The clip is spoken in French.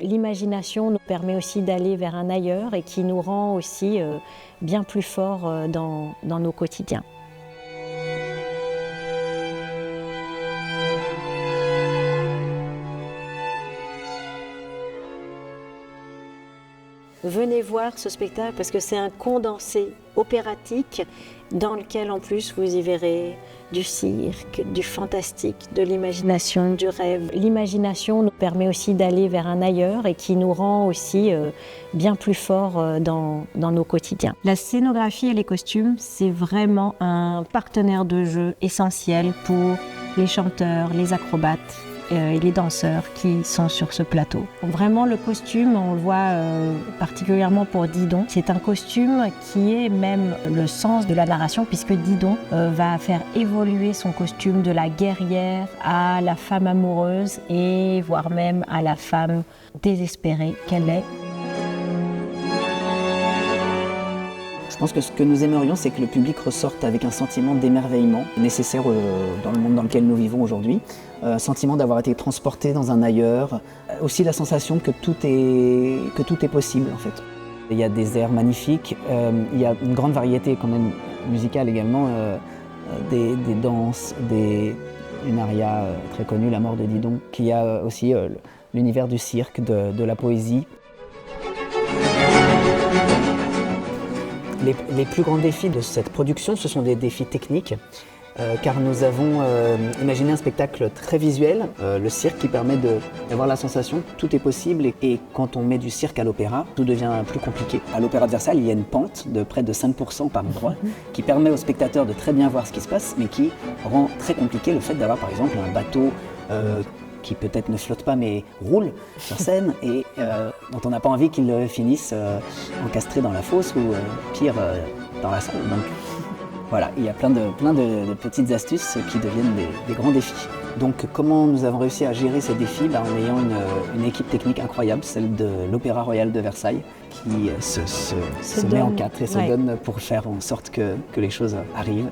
L'imagination nous permet aussi d'aller vers un ailleurs et qui nous rend aussi bien plus forts dans nos quotidiens. Venez voir ce spectacle parce que c'est un condensé opératique dans lequel en plus vous y verrez du cirque, du fantastique, de l'imagination, du rêve. L'imagination nous permet aussi d'aller vers un ailleurs et qui nous rend aussi bien plus forts dans nos quotidiens. La scénographie et les costumes, c'est vraiment un partenaire de jeu essentiel pour les chanteurs, les acrobates et les danseurs qui sont sur ce plateau. Vraiment le costume, on le voit particulièrement pour Didon, c'est un costume qui est même le sens de la narration puisque Didon va faire évoluer son costume de la guerrière à la femme amoureuse et voire même à la femme désespérée qu'elle est. Je pense que ce que nous aimerions, c'est que le public ressorte avec un sentiment d'émerveillement nécessaire dans le monde dans lequel nous vivons aujourd'hui. Un sentiment d'avoir été transporté dans un ailleurs. Aussi la sensation que tout est possible en fait. Il y a des airs magnifiques, il y a une grande variété quand même musicale également, des danses, une aria très connue, La mort de Didon, qui a aussi l'univers du cirque, de la poésie. Les plus grands défis de cette production, ce sont des défis techniques, car nous avons imaginé un spectacle très visuel, le cirque qui permet d'avoir la sensation que tout est possible et quand on met du cirque à l'opéra, tout devient plus compliqué. À l'Opéra de Versailles, il y a une pente de près de 5% par endroit qui permet aux spectateurs de très bien voir ce qui se passe, mais qui rend très compliqué le fait d'avoir par exemple un bateau qui peut-être ne flotte pas mais roule sur scène et dont on n'a pas envie qu'il finisse encastré dans la fosse ou pire dans la salle. Donc voilà, il y a plein de petites astuces qui deviennent des grands défis. Donc comment nous avons réussi à gérer ces défis en ayant une équipe technique incroyable, celle de l'Opéra Royal de Versailles, qui se met en quatre et se donne pour faire en sorte que les choses arrivent.